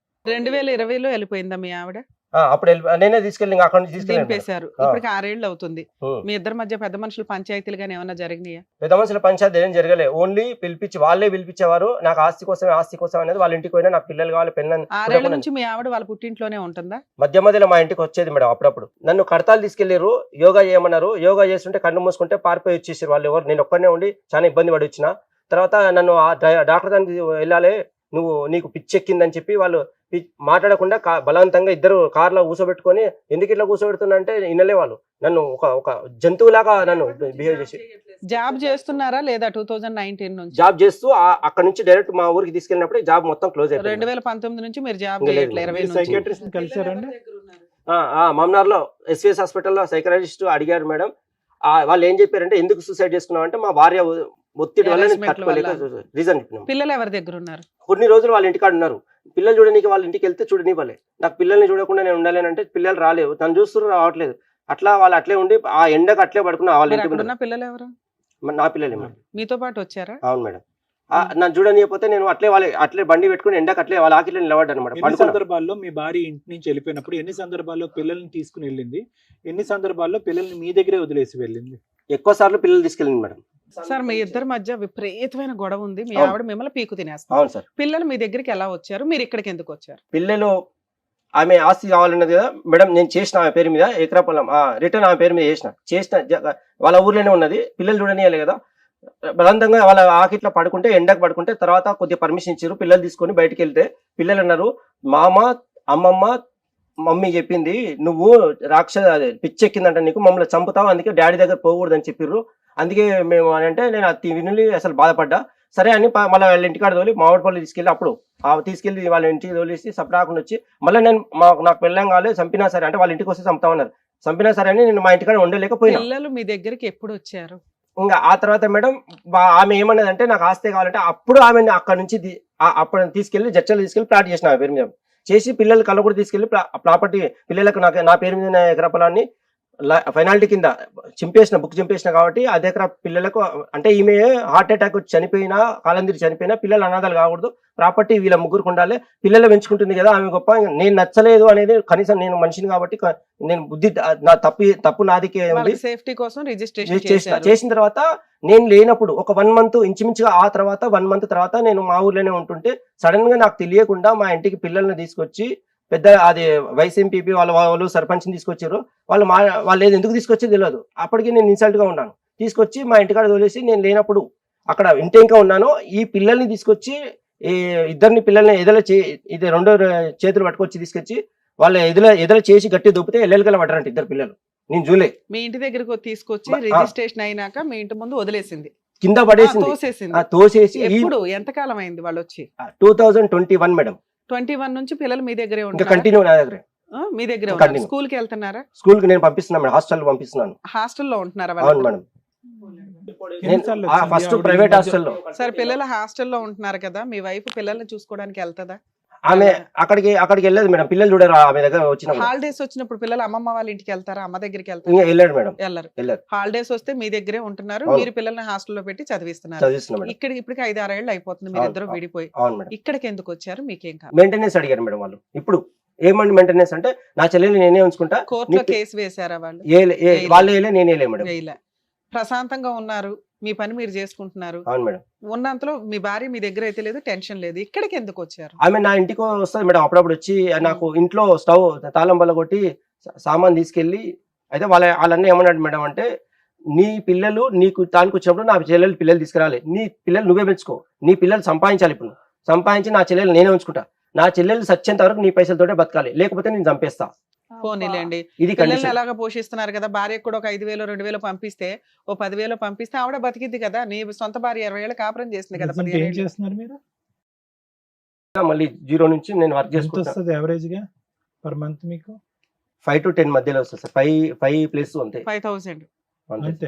S1: 2020లో వెళ్ళిపోయిందా మీ ఆవిడ?
S2: అప్పుడు నేనే తీసుకెళ్ళి అక్కడ నుంచి
S1: తీసుకెళ్ళిపోయారు. ఇప్పటికి 6 ఏళ్ళు అవుతుంది. మీ ఇద్దరి మధ్య పెద్ద మనుషులు పంచాయతీలు గానీ ఏమన్నా జరిగినాయా?
S2: పెద్ద మనుషుల పంచాయతీ ఏం జరగలే. ఓన్లీ వాళ్ళే పిలిపించేవారు. నాకు ఆస్తి కోసం అనేది, వాళ్ళ ఇంటికి పోయినా నాకు పిల్లలు కావాలి, పెళ్ళని.
S1: 6 ఏళ్ల నుంచి మీ ఆవిడ వాళ్ళ పుట్టింట్లోనే ఉంటుందా?
S2: మధ్యలో మా ఇంటికి వచ్చేది మేడం. అప్పుడప్పుడు నన్ను కడతాలు తీసుకెళ్లారు, యోగా చేయమన్నారు. యోగా చేస్తుంటే కళ్ళు మూసుకుంటే పారిపోయి వచ్చేసారు వాళ్ళు. ఎవరు, నేను ఒక్కనే ఉండి చాలా ఇబ్బంది పడి వచ్చిన తర్వాత నన్ను డాక్టర్ దానికి వెళ్ళాలి, నీకు పిచ్చెక్కిందని చెప్పి వాళ్ళు మాట్లాడకుండా బలవంతంగా ఇద్దరు కార్లో కూర్చోబెట్టుకొని, ఎందుకు ఇట్లా కూర్చోబెడుతున్నా అంటే వినలే వాళ్ళు. నన్ను ఒక జంతువులాగా నన్ను బిహేవ్ చేసి.
S1: జాబ్ చేస్తున్నారా లేదా? 2019 నుంచి
S2: జాబ్ చేస్తూ అక్కడ నుంచి డైరెక్ట్ మా ఊరికి తీసుకెళ్ళినప్పుడు జాబ్ మొత్తం క్లోజ్ అయిపోయింది.
S1: 2019 నుంచి మీరు జాబ్ చేయట్లేదు.
S2: మమ్నార్ లో ఎస్విఎస్ హాస్పిటల్లో సైకరాలజిస్ట్ అడిగారు మేడం. వాళ్ళు ఏం చెప్పారంటే, ఎందుకు సూసైడ్ చేసుకున్నావు అంటే, మా భార్య ఒత్తిడి వల్ల రీజన్ చెప్పినాం.
S1: పిల్లలు ఎవరి దగ్గర ఉన్నారు?
S2: కొన్ని రోజులు వాళ్ళ ఇంటికాడ ఉన్నారు. పిల్లలు చూడడానికి వాళ్ళ ఇంటికి వెళ్తే చూడనివ్వలే. నాకు పిల్లల్ని చూడకుండా నేను ఉండాలేనంటే, పిల్లలు రాలేవు, తను చూస్తున్నారు రావట్లేదు. అట్లా వాళ్ళు అట్లే ఉండి ఆ ఎండకు అట్లే పడుకున్నా. వాళ్ళ ఇంటికి
S1: పిల్లలు ఎవరు?
S2: నా పిల్లలే మేడం.
S1: మీతో పాటు వచ్చారా?
S2: అవును మేడం. నన్ను చూడనియకపోతే నేను అట్లే బండి పెట్టుకుని ఎండకు అట్లే వాళ్ళ ఆకిట్లో నిలబడ్డాను అనమాట.
S3: ఎన్ని సందర్భాల్లో మీ భార్య ఇంటి నుంచి వెళ్ళిపోయినప్పుడు, ఎన్ని సందర్భాల్లో పిల్లల్ని తీసుకుని వెళ్ళింది, ఎన్ని సందర్భాల్లో పిల్లల్ని మీ దగ్గరే వదిలేసి వెళ్ళింది?
S2: ఎక్కువ సార్లు పిల్లలు తీసుకెళ్ళింది మేడం.
S1: సార్, మీ ఇద్దరి మధ్య విపరీతమైన గొడవ ఉంది. మీ ఆవిడ మిమ్మల్ని పీకు తినేస్తారు.
S2: అవును సార్.
S1: పిల్లలు మీ దగ్గరికి ఎలా వచ్చారు? మీరు ఇక్కడికి ఎందుకు వచ్చారు?
S2: పిల్లలు ఆమె ఆస్తి కావాలన్నది కదా మేడం, నేను చేసిన ఆమె పేరు మీద ఎకరా పొలం రిటర్న్ ఆమె పేరు మీద చేసిన వాళ్ళ ఊర్లోనే ఉన్నది. పిల్లలు చూడనియాలి కదా, బలవంతంగా వాళ్ళ ఆకిట్లో పడుకుంటే, ఎండకు పడుకుంటే, తర్వాత కొద్దిగా పర్మిషన్ ఇచ్చారు. పిల్లలు తీసుకొని బయటకు వెళ్తే పిల్లలు అన్నారు, మామ అమ్మమ్మ మమ్మీ చెప్పింది, నువ్వు పిచ్చెక్కిందంట నీకు, మమ్మల్ని చంపుతావు, అందుకే డాడీ దగ్గర పోకూడదు అని చెప్పిర్రు. అందుకే మేము అని అంటే, నేను అది విని అసలు బాధపడ్డా. సరే అని మళ్ళీ వాళ్ళ ఇంటికాడ తోలి మామిడిపల్లి తీసుకెళ్ళి, అప్పుడు తీసుకెళ్ళి వాళ్ళ ఇంటికి తోలిసి సపరాకుండా వచ్చి, మళ్ళీ నేను నాకు పెళ్ళం కావాలి, చంపినా సరే అంటే వాళ్ళ ఇంటికి వస్తే చంపుతామన్నారు. చంపినా సరే అని నేను మా ఇంటికాడ ఉండలేకపోయినా.
S1: పిల్లలు మీ దగ్గరికి ఎప్పుడు వచ్చారు?
S2: ఇంకా ఆ తర్వాత మేడం ఆమె ఏమన్నదంటే, నాకు ఆస్తి కావాలంటే, అప్పుడు ఆమె అక్కడ నుంచి అప్పుడు తీసుకెళ్లి జడ్చలు తీసుకెళ్లి ప్లాట్ చేసిన పేరు మీద చేసి, పిల్లలు కళ్ళ కూడా తీసుకెళ్లి ప్రాపర్టీ పిల్లలకు నా పేరు మీద ఎకరా పొలాన్ని ఫైనాలిటీ కింద బుక్ చింపేసిన కాబట్టి ఆ దగ్గర పిల్లలకు అంటే ఈమె హార్ట్ అటాక్ వచ్చి చనిపోయినా కాలం తిరిగి చనిపోయినా పిల్లలు అనాథాలు కాకూడదు, ప్రాపర్టీ వీళ్ళ ముగ్గురికి ఉండాలి, పిల్లలు పెంచుకుంటుంది కదా ఆమె గొప్ప, నేను నచ్చలేదు అనేది కనీసం నేను మనిషిని కాబట్టి నేను బుద్ధి నా తప్పు నాదికే ఉంది.
S1: సేఫ్టీ కోసం రిజిస్ట్రేషన్
S2: చేసిన తర్వాత నేను లేనప్పుడు ఒక 1 month ఇంచుమించుగా ఆ తర్వాత 1 month తర్వాత నేను మా ఊర్లోనే ఉంటుంటే సడన్ గా నాకు తెలియకుండా మా ఇంటికి పిల్లల్ని తీసుకొచ్చి పెద్ద అది వైస్ ఎంపీపీ వాళ్ళు సర్పంచ్ని తీసుకొచ్చారు. వాళ్ళు ఎందుకు తీసుకొచ్చేది తెలియదు. అప్పటికి నేను ఇన్సల్ట్ గా ఉన్నాను. తీసుకొచ్చి మా ఇంటికాడ వదిలేసి నేను లేనప్పుడు అక్కడ ఇంకా ఉన్నాను. ఈ పిల్లల్ని తీసుకొచ్చి ఈ ఇద్దరిని పిల్లల్ని ఇది 2 చేతులు పట్టుకొచ్చి తీసుకొచ్చి వాళ్ళ ఎదుల చేసి గట్టి దొప్పితే ఎల్లెలకల పడ్డారంట 2 పిల్లలు. నేను చూలే.
S1: మీ ఇంటి దగ్గరకు తీసుకొచ్చి రిజిస్ట్రేషన్ అయినాక మీ ఇంటి ముందు వదిలేసింది,
S2: కింద పడేసింది, తోసేసి.
S1: ఎప్పుడు ఎంతకాలం అయింది వాళ్ళు వచ్చి?
S2: 2021 మేడం.
S1: 21 నుంచి పిల్లలు మీ దగ్గరే
S2: ఇంకా కంటిన్యూ నా దగ్గరే.
S1: మీ దగ్గరే ఉన్నారు. స్కూల్ కి వెళ్తున్నారా?
S2: స్కూల్ కి నేను పంపిస్తున్నాను మేడం, హాస్టల్ పంపిస్తున్నాను.
S1: హాస్టల్లో ఉంటున్నారా?
S2: అవును మేడం, ఫస్ట్ ప్రైవేట్ హాస్టల్లో.
S1: సరే, పిల్లలు హాస్టల్లో ఉంటున్నారు కదా, మీ వైఫ్ పిల్లల్ని చూసుకోవడానికి వెళ్తుందా?
S2: ఆమె అక్కడికి వెళ్ళదు మేడం, పిల్లలు చూడరు ఆమె దగ్గర వచ్చిన.
S1: హాలిడేస్ వచ్చినప్పుడు పిల్లలు అమ్మమ్మ వాళ్ళ ఇంటికి వెళ్తారా, అమ్మ దగ్గరికి వెళ్తారా?
S2: వెళ్ళాడు మేడం,
S1: వెళ్ళరు. హాలిడేస్ వస్తే మీ దగ్గరే ఉంటున్నారు, మీరు పిల్లల్ని హాస్టల్లో పెట్టి చదివిస్తున్నారు. ఇక్కడ ఇప్పటికి 5-6 ఏళ్ళు అయిపోతుంది మీరిద్దరు విడిపోయి. ఇక్కడికి ఎందుకు వచ్చారు? మీకేం కాదు.
S2: మెయింటెనెన్స్ అడిగారు మేడం వాళ్ళు. ఇప్పుడు ఏమండి మెయింటెనెన్స్ అంటే నా చెల్లెలు నేనే ఉంచుకుంటా.
S1: కోర్టులో కేసు వేసారా వాళ్ళు?
S2: వాళ్ళే నేనే మేడం.
S1: ప్రశాంతంగా ఉన్నారు, మీ పని మీరు చేసుకుంటున్నారు.
S2: అవును మేడం.
S1: ఉన్నంతలో మీ భార్య మీ దగ్గర అయితే లేదు, టెన్షన్ లేదు. ఇక్కడికి ఎందుకు వచ్చారు?
S2: ఆమె నా ఇంటికి వస్తుంది మేడం, అప్పుడప్పుడు వచ్చి నాకు ఇంట్లో స్టవ్ తాళం బల్ల కొట్టి సామాన్ తీసుకెళ్లి, అయితే వాళ్ళన్నీ ఏమన్నాడు మేడం అంటే, నీ పిల్లలు నీకు తానికి వచ్చినప్పుడు నా పిల్లలు తీసుకురాలి, నీ పిల్లలు నువ్వే పెంచుకో, నీ పిల్లలు సంపాదించాలి, ఇప్పుడు సంపాదించి నా చెల్లెలు నేనే ఉంచుకుంటా, నా చెల్లెలు సచ్చేంత వరకు నీ పైసలతోటే బతకాలి, లేకపోతే నేను చంపేస్తా.
S1: పోనీలేండి,
S2: ఇది
S1: పిల్లల్ని ఎలాగ పోషిస్తున్నారు కదా, భార్యకు కూడా ఒక 5,000 2,000 పంపిస్తే, ఓ 10,000 పంపిస్తే ఆవిడ బతికిద్ది కదా. నీ సొంత భార్య 20 ఏళ్ళు కాపురం చేసింది కదా.
S3: ఏం చేస్తున్నారు మీరు?
S2: మళ్ళీ 0 నుంచి నేను వర్క్ చేసుకుంటాను.
S3: యావరేజ్ గా పర్ మంత్ మీకు
S2: 5 to 10 మధ్యలో వస్తుంది సార్. 5+ అంతే,
S1: 5,000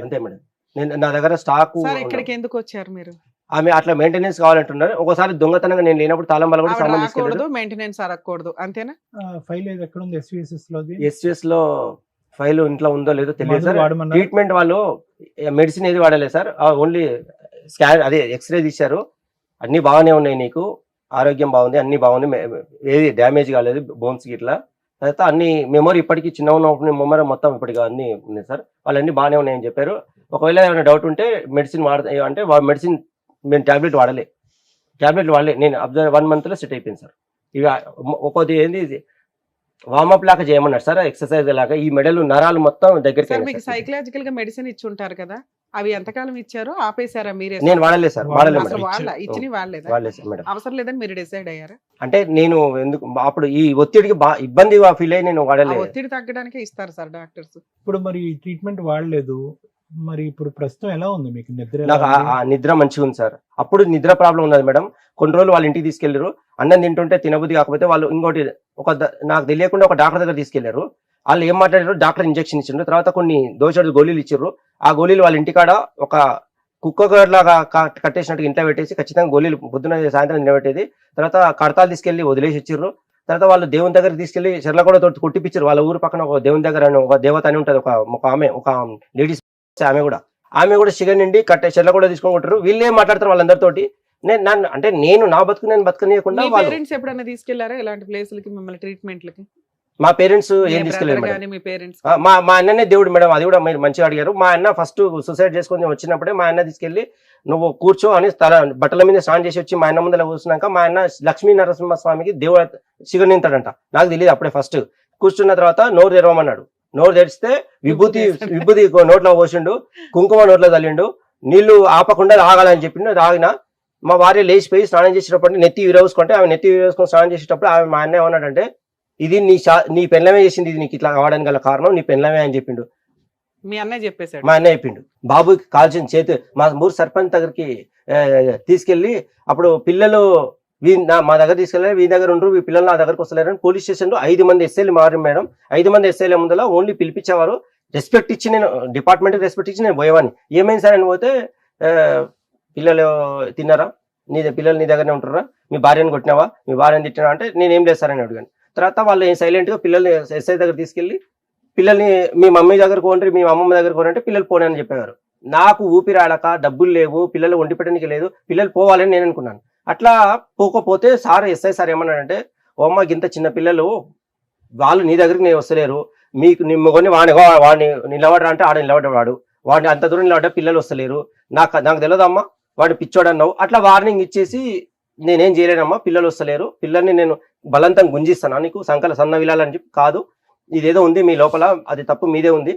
S2: అంతే మేడం. నా దగ్గర స్టాక్.
S1: ఇక్కడికి ఎందుకు వచ్చారు మీరు?
S2: ఆమె అట్లా మెయింటెనెన్స్ కావాలంటున్నారు. ఒకసారి దొంగతనంగా నేను లేనప్పుడు తాళం బల్ల కూడా సామాన్ తీసుకెళ్ళదు,
S1: మెయింటెనెన్స్ అడగకూడదు, అంతేనా?
S3: ఫైల్ ఎక్కడ ఉంది?
S2: ఎస్విఎస్ లో ఫైల్ ఇంట్లో ఉందో లేదో తెలియదు సార్. ట్రీట్మెంట్ వాళ్ళు మెడిసిన్ ఏది వాడలేదు సార్, ఓన్లీ స్కాన్ అదే ఎక్స్రే తీశారు, అన్ని బాగానే ఉన్నాయి, నీకు ఆరోగ్యం బాగుంది, అన్ని బాగుంది, ఏది డ్యామేజ్ కాలేదు బోన్స్ గిట్లా, తర్వాత అన్ని మెమరీ ఇప్పటికీ చిన్న ఉన్నప్పుడు మెమరీ మొత్తం ఇప్పటికి అన్ని ఉన్నాయి సార్, వాళ్ళన్నీ బాగానే ఉన్నాయని చెప్పారు. ఒకవేళ ఏమైనా డౌట్ ఉంటే మెడిసిన్ అంటే మెడిసిన్ మేము టాబ్లెట్ వాడలే, నేను 1 month లో సెట్ అయిపోయింది సార్. ఇక ఒక్కొక్కటి ఏంది వార్మప్ లాగా చేయమన్నారు సార్, ఎక్సర్సైజ్ లాగా. ఈ మెడలు నరాలు మొత్తం దగ్గరికి.
S1: మీకు సైకలాజికల్ గా మెడిసిన్ ఇచ్చి ఉంటారు కదా, అవి ఎంతకాలం ఇచ్చారో ఆపేసారా మీరే?
S2: నేను వాడలేదు సార్,
S1: ఇచ్చి వాడలేదు
S2: మేడం.
S1: అవసరం లేదని మీరు డిసైడ్ అయ్యారా?
S2: అంటే నేను ఎందుకు అప్పుడు ఈ ఒత్తిడికి ఇబ్బంది ఫీల్ అయ్యి నేను వాడలేదు.
S1: ఒత్తిడి తగ్గడానికే ఇస్తారు సార్ డాక్టర్స్.
S3: ఇప్పుడు మరి ట్రీట్మెంట్ వాడలేదు, మరి ఇప్పుడు ప్రస్తుతం ఎలా ఉంది మీకు?
S2: నాకు నిద్ర మంచిగా ఉంది సార్. అప్పుడు నిద్ర ప్రాబ్లం ఉన్నది మేడం. కొన్ని రోజులు వాళ్ళ ఇంటికి తీసుకెళ్లారు, అన్నం తింటుంటే తినబుద్ధి కాకపోతే వాళ్ళు ఇంకోటి నాకు తెలియకుండా ఒక డాక్టర్ దగ్గర తీసుకెళ్లారు. వాళ్ళు ఏం మాట్లాడారు, డాక్టర్ ఇంజెక్షన్ ఇచ్చిండ్రు, తర్వాత కొన్ని దోషాలు గోళీలు ఇచ్చారు. ఆ గోళీలు వాళ్ళ ఇంటికాడ ఒక కుక్క లాగా కట్టేసినట్టు ఇంట్లో పెట్టేసి ఖచ్చితంగా గోళీలు పొద్దున సాయంత్రం నిలబెట్టేది. తర్వాత కడతాలు తీసుకెళ్లి వదిలేసి ఇచ్చారు. తర్వాత వాళ్ళు దేవుని దగ్గర తీసుకెళ్లి చెర్ల కూడా కొట్టిపించారు. వాళ్ళ ఊరు పక్కన ఒక దేవుని దగ్గర ఒక దేవత అని ఉంటది, ఒక లేడీస్, ఆమె కూడా షుగర్ నిండి చెర్ల కూడా తీసుకొని కొట్టారు. వీళ్ళు ఏం మాట్లాడతారు వాళ్ళందరితోటి. నేను నా బతుకు నేను బతకనీయకుండా.
S1: పేరెంట్స్ ఎప్పుడైనా తీసుకెళ్లారా ఇలాంటి ప్లేసులకి, మిమ్మల్ని ట్రీట్మెంట్లకి?
S2: మా పేరెంట్స్ ఏం తీసుకెళ్ళారు మేడం. మా అన్ననే దేవుడు మేడం, అది కూడా మీరు మంచిగా అడిగారు. మా అన్న ఫస్ట్ సూసైడ్ చేసుకొని వచ్చినప్పుడే మా అన్న తీసుకెళ్లి నువ్వు కూర్చో అని బట్టల మీద స్నానం చేసి వచ్చి మా అన్న ముందర కూర్చున్నాక మా అన్న లక్ష్మీ నరసింహస్వామికి దేవుడు షుగర్ నింతాడంట. నాకు తెలియదు అప్పుడే. ఫస్ట్ కూర్చున్న తర్వాత నోరు తెరవమన్నాడు. నోరు తెరిస్తే విభూతి నోట్లో పోసిండు, కుంకుమ నోట్లో తల్లిండు, నీళ్లు ఆపకుండా ఆగాలని చెప్పిండు. ఆగిన మా భార్య లేచిపోయి స్నానం చేసేటప్పుడు నెత్తి విరవసుకుంటే ఆమె నెత్తి విరవసుకొని స్నానం చేసేటప్పుడు ఆమె మా అన్న ఏమన్నాడంటే, ఇది నీ పెళ్ళమే చేసింది, ఇది నీకు ఇట్లా కావడానికి గల కారణం నీ పెళ్ళమే అని చెప్పిండు.
S1: మీ అన్నయ్య చెప్పేశాడు.
S2: మా అన్నయ్య చెప్పిండు. బాబుకి కాల్చిన చేతి మా ఊరు సర్పంచ్ దగ్గరికి తీసుకెళ్లి అప్పుడు పిల్లలు మా దగ్గర తీసుకెళ్ళారు, వీ దగ్గర ఉండరు, ఈ పిల్లలు నా దగ్గరకు వస్తలేరని పోలీస్ స్టేషన్ లో 5 మంది ఎస్ఐలు మారు మేడం. 5 మంది ఎస్ఐల ముందర ఓన్లీ పిలిపించేవారు. రెస్పెక్ట్ ఇచ్చి నేను డిపార్ట్మెంట్ రెస్పెక్ట్ ఇచ్చి నేను పోయేవాడిని. ఏమైంది సార్ అని పోతే, పిల్లలు తిన్నారా, పిల్లలు నీ దగ్గరనే ఉంటారా, మీ భార్యను కొట్టినావా, మీ భార్యను తిట్టినా అంటే నేనేం లేదు సార్ అని అడిగాను. తర్వాత వాళ్ళు సైలెంట్ గా పిల్లల్ని ఎస్ఐ దగ్గర తీసుకెళ్లి పిల్లల్ని మీ మమ్మీ దగ్గర పోండి, మీ అమ్మమ్మ దగ్గర పోనంటే పిల్లలు పోనీ అని చెప్పేవారు. నాకు ఊపిరాడక, డబ్బులు లేవు, పిల్లలు వండి పెట్టడానికి లేదు, పిల్లలు పోవాలని నేను అనుకున్నాను. అట్లా పోకపోతే ఎస్ఐ సార్ ఏమన్నాడంటే, ఓ అమ్మ ఇంత చిన్న పిల్లలు వాళ్ళు నీ దగ్గరికి నేను వస్తలేరు, మీకు నిమ్మకొని వాడిని నిలబడరా అంటే ఆడ నిలబడ్డాడు, వాడిని అంత దూరం నిలబడ్డా పిల్లలు వస్తలేరు, నాకు తెలియదమ్మా వాడు పిచ్చోడు అన్నావు. అట్లా వార్నింగ్ ఇచ్చేసి నేనేం చేయలేనమ్మా, పిల్లలు వస్తలేరు, పిల్లల్ని నేను బలంతం గుంజిస్తాను, నీకు సంకల సన్న విలాలని చెప్పి కాదు, ఇదేదో ఉంది మీ లోపల, అది తప్పు మీదే ఉంది,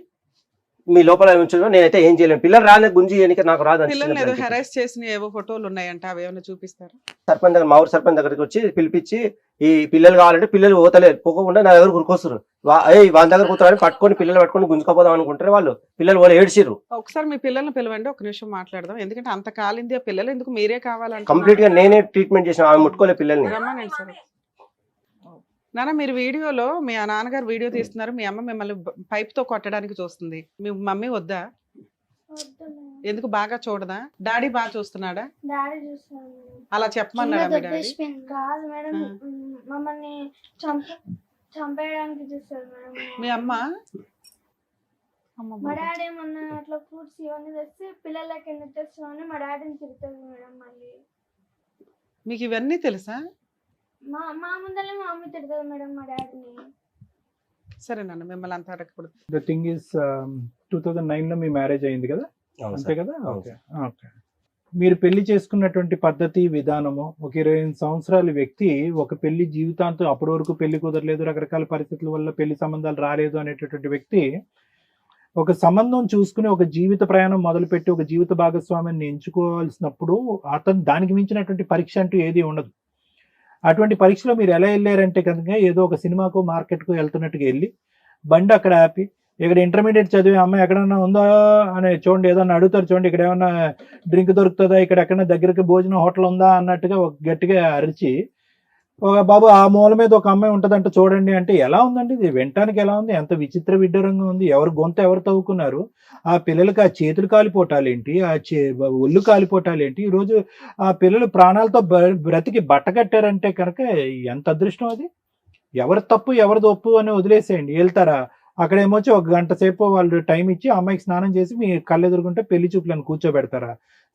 S2: మీ లోపల ఉంచడం నేనైతే ఏం చేయలేను, పిల్లలు రాలేదు గుంజి నాకు రాదు.
S1: పిల్లల్ని ఏదో హెరాస్ చేసిన ఏవో ఫోటోలు ఉన్నాయంట, అవి ఏమైనా చూపిస్తారా?
S2: సర్పంచ్ దగ్గర, మా ఊరు సర్పంచ్ దగ్గరికి వచ్చి పిలిపించి, ఈ పిల్లలు కావాలంటే పిల్లలు పోతలేరు, పోకుండా నా దగ్గర గురికొస్తారు, వాళ్ళ దగ్గర కూర్చోని పట్టుకొని పిల్లలు పట్టుకొని గుంజుకోపోదాం అనుకుంటారు వాళ్ళు, పిల్లలు వాళ్ళు ఏడ్చిర్రు.
S1: ఒకసారి మీ పిల్లల్ని పిలవండి, ఒక నిమిషం మాట్లాడదాం, ఎందుకంటే అంత కాలింది ఆ పిల్లలు ఎందుకు మీరే కావాలంటే
S2: కంప్లీట్ గా నేనే ట్రీట్మెంట్ చేసిన, ఆమె ముట్టుకోలే పిల్లల్ని.
S1: రమ్మనండి సరే. నాన్న మీరు వీడియోలో మీ నాన్నగారు వీడియో తీస్తున్నారు, మీ అమ్మ మిమ్మల్ని పైప్ తో కొట్టడానికి చూస్తుంది, మీ మమ్మీ వద్దా?
S4: వద్దు మేడం.
S1: ఎందుకు బాగా చూడదా? డాడీ బాగా చూస్తున్నాడా?
S4: డాడీ చూస్తాను మేడం.
S1: అలా చెప్పమన్నాడా మీ డాడీ?
S4: కాదు మేడం, మమ్మల్ని చంపేయడానికి చూస్తారు మేడం.
S1: మీ అమ్మ
S4: మా డాడీ ఏమన్నా అట్లా ఫ్రూట్స్ ఇవన్నీ తెస్తే పిల్లలకి ఎందుకు తెస్తామని మా డాడీని తిరుగుతుంది మేడం. మళ్ళీ
S1: మీకు ఇవన్నీ తెలుసా?
S4: మా ముందరే మా మమ్మీ తిడుతుంది మేడం మా డాడీని.
S1: సరే నాన్న, మిమ్మల్ని అంత అడగకూడదు.
S3: ద థింగ్ ఇస్ 2009 లో మీ మ్యారేజ్ అయింది కదా,
S2: అవును
S3: అంతే
S2: సార్.
S3: కదా?
S2: అవును
S3: ఓకే ఓకే. మీరు పెళ్లి చేసుకున్నటువంటి పద్ధతి విధానము, ఒక 28 సంవత్సరాల వ్యక్తి ఒక పెళ్లి జీవితాంతం, అప్పటి వరకు పెళ్లి కుదరలేదు, రకరకాల పరిస్థితుల వల్ల పెళ్లి సంబంధాలు రాలేదు అనేటటువంటి వ్యక్తి ఒక సంబంధం చూసుకుని ఒక జీవిత ప్రయాణం మొదలుపెట్టి ఒక జీవిత భాగస్వామిని ఎంచుకోవాల్సినప్పుడు అతను దానికి మించినటువంటి పరీక్ష అంటూ ఏది ఉండదు. అటువంటి పరీక్షలో మీరు ఎలా వెళ్ళారంటే కనుక, ఏదో ఒక సినిమాకు మార్కెట్కు వెళ్తున్నట్టుగా వెళ్ళి బండి అక్కడ ఆపి, ఇక్కడ ఇంటర్మీడియట్ చదివే అమ్మాయి ఎక్కడన్నా ఉందా అని చూడండి, ఏదన్నా అడుగుతారు చూడండి, ఇక్కడ ఏమన్నా డ్రింక్ దొరుకుతుందా, ఇక్కడ ఎక్కడన్నా దగ్గరికి భోజనం హోటల్ ఉందా అన్నట్టుగా ఒక గట్టిగా అరిచి, ఒక బాబు ఆ మూల మీద ఒక అమ్మాయి ఉంటుందంట చూడండి అంటే ఎలా ఉందండి ఇది? వినటానికి ఎలా ఉంది? ఎంత విచిత్ర విడ్డూరంగా ఉంది. ఎవరు గొంత ఎవరు తవ్వుకున్నారు? ఆ పిల్లలకి ఆ చేతులు కాలిపోటాలేంటి, ఒళ్ళు కాలిపోటాలేంటి? ఈరోజు ఆ పిల్లలు ప్రాణాలతో బ్రతికి బట్ట కట్టారంటే కనుక ఎంత అదృష్టం అది. ఎవరి తప్పు ఎవరిది ఒప్పు అని వదిలేసేయండి, వెళ్తారా అక్కడేమొచ్చి ఒక గంట సేపు వాళ్ళు టైం ఇచ్చి అమ్మాయికి స్నానం చేసి మీ కళ్ళు ఎదురుకుంటే పెళ్లి చూపులను కూర్చోబెడతారా?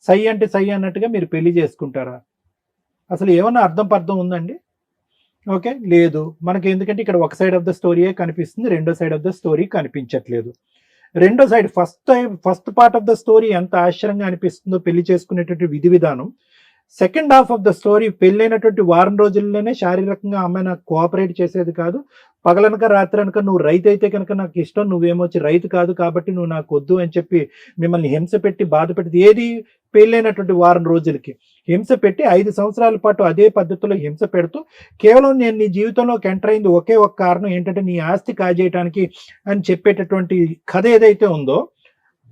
S3: సై అంటే సై అన్నట్టుగా మీరు పెళ్లి చేసుకుంటారా? అసలు ఏమన్నా అర్థం పర్థం ఉందండి? ఓకే, లేదు మనకి. ఎందుకంటే ఇక్కడ ఒక సైడ్ ఆఫ్ ద స్టోరీయే కనిపిస్తుంది, రెండో సైడ్ ఆఫ్ ద స్టోరీ కనిపించట్లేదు. రెండో side first part of the story ఎంత ఆశ్చర్యంగా అనిపిస్తుందో పెళ్లి చేసుకునేటువంటి విధి విధానం. Second half of the story పెళ్ళైనటువంటి వారం రోజుల్లోనే శారీరకంగా అమ్మాయి నాకు కోఆపరేట్ చేసేది కాదు, పగలనక రాత్రి అనక నువ్వు రైతు అయితే కనుక నాకు ఇష్టం, నువ్వేమొచ్చి రైతు కాదు కాబట్టి నువ్వు నాకు వద్దు అని చెప్పి మిమ్మల్ని హింస పెట్టి బాధ పెట్టి, ఏది పెళ్ళైనటువంటి వారం రోజులకి హింస పెట్టి 5 సంవత్సరాల పాటు అదే పద్ధతిలో హింస పెడుతూ, కేవలం నేను నీ జీవితంలోకి ఎంటర్ అయింది ఒకే ఒక కారణం ఏంటంటే నీ ఆస్తి కాజేయటానికి అని చెప్పేటటువంటి కథ ఏదైతే ఉందో,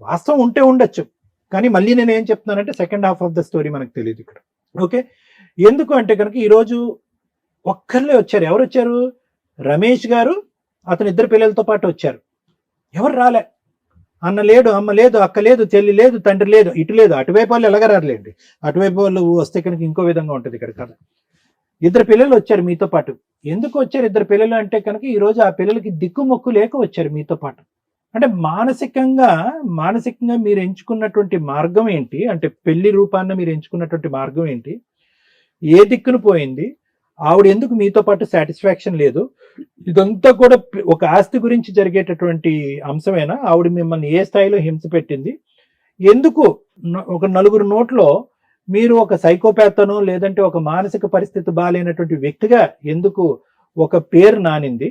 S3: వాస్తవం ఉంటే ఉండొచ్చు, కానీ మళ్ళీ నేను ఏం చెప్తున్నానంటే second half of the story మనకు తెలియదు ఇక్కడ. ఓకే, ఎందుకు అంటే కనుక ఈరోజు ఒక్కర్లే వచ్చారు. ఎవరు వచ్చారు? రమేష్ గారు అతని 2 పిల్లలతో పాటు వచ్చారు. ఎవరు రాలే. అన్న లేడు, అమ్మ లేదు, అక్క లేదు, చెల్లి లేదు, తండ్రి లేదు, ఇటు లేదు. అటువైపు వాళ్ళు ఎలాగరారులేండి, అటువైపు వాళ్ళు వస్తే కనుక ఇంకో విధంగా ఉంటుంది ఇక్కడ కదా. 2 పిల్లలు వచ్చారు మీతో పాటు. ఎందుకు వచ్చారు 2 పిల్లలు అంటే కనుక ఈరోజు ఆ పిల్లలకి దిక్కుమొక్కు లేక వచ్చారు మీతో పాటు. అంటే మానసికంగా మీరు ఎంచుకున్నటువంటి మార్గం ఏంటి, అంటే పెళ్లి రూపాన్ని మీరు ఎంచుకున్నటువంటి మార్గం ఏంటి, ఏ దిక్కును పోయింది, ఆవిడ ఎందుకు మీతో పాటు సాటిస్ఫాక్షన్ లేదు, ఇదంతా కూడా ఒక ఆస్తి గురించి జరిగేటటువంటి అంశమేనా? ఆవిడ మిమ్మల్ని ఏ స్థాయిలో హింస పెట్టింది, ఎందుకు ఒక 4 నోట్లో మీరు ఒక సైకోపాతనో లేదంటే ఒక మానసిక పరిస్థితి బాగాలేనటువంటి వ్యక్తిగా ఎందుకు ఒక పేరు నానింది,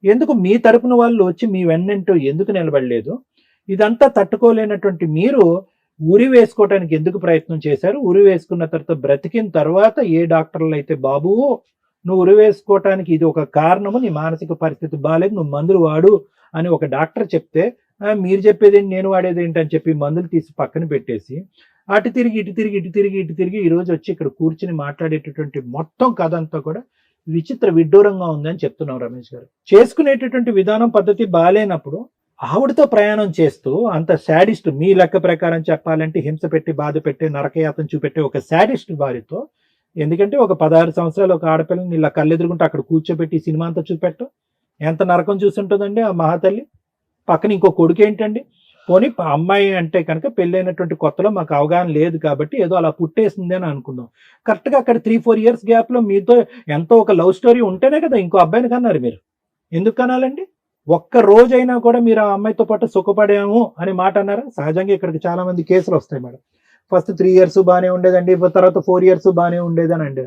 S3: ఎందుకు మీ తరపున వాళ్ళు వచ్చి మీ వెన్నంటూ ఎందుకు నిలబడలేదు, ఇదంతా తట్టుకోలేనటువంటి మీరు ఉరి వేసుకోవటానికి ఎందుకు ప్రయత్నం చేశారు? ఉరి వేసుకున్న తర్వాత బ్రతికిన తర్వాత ఏ డాక్టర్లు అయితే బాబు నువ్వు ఉరి వేసుకోవటానికి ఇది ఒక కారణము, నీ మానసిక పరిస్థితి బాగాలేదు, నువ్వు మందులు వాడు అని ఒక డాక్టర్ చెప్తే మీరు చెప్పేది నేను వాడేది ఏంటని చెప్పి మందులు తీసి పక్కన పెట్టేసి అటు తిరిగి ఇటు తిరిగి ఇటు తిరిగి ఇటు తిరిగి ఈ రోజు వచ్చి ఇక్కడ కూర్చుని మాట్లాడేటటువంటి మొత్తం కథ అంతా కూడా విచిత్ర విడ్డూరంగా ఉందని చెప్తున్నాం రమేష్ గారు. చేసుకునేటటువంటి విధానం పద్ధతి బాగాలేనప్పుడు ఆవిడతో ప్రయాణం చేస్తూ అంత శాడిస్ట్, మీ లెక్క ప్రకారం చెప్పాలంటే హింస పెట్టి బాధ పెట్టి నరకయాతన చూపెట్టే ఒక శాడిస్ట్ భార్యతో, ఎందుకంటే ఒక 16 సంవత్సరాలు ఒక ఆడపిల్లని ఇలా కళ్ళెదురుకుంటే అక్కడ కూర్చోబెట్టి సినిమా అంతా చూపెట్టు ఎంత నరకం చూసుంటుందండి ఆ మహాతల్లి. పక్కన ఇంకో కొడుకు ఏంటండి? పోనీ అమ్మాయి అంటే కనుక పెళ్ళైనటువంటి కొత్తలో మాకు అవగాహన లేదు కాబట్టి ఏదో అలా పుట్టేసింది అని అనుకుందాం. కరెక్ట్గా అక్కడ 3-4 ఇయర్స్ గ్యాప్లో మీతో ఎంతో ఒక లవ్ స్టోరీ ఉంటేనే కదా ఇంకో అబ్బాయిని కన్నారు మీరు. ఎందుకు కనాలండి? ఒక్క రోజైనా కూడా మీరు ఆ అమ్మాయితో పాటు సుఖపడాము అనే మాట అన్నారా? సహజంగా ఇక్కడికి చాలా మంది కేసులు వస్తాయి మేడం. ఫస్ట్ 3 ఇయర్స్ బాగానే ఉండేదండి, తర్వాత 4 ఇయర్స్ బాగానే ఉండేదని అండి.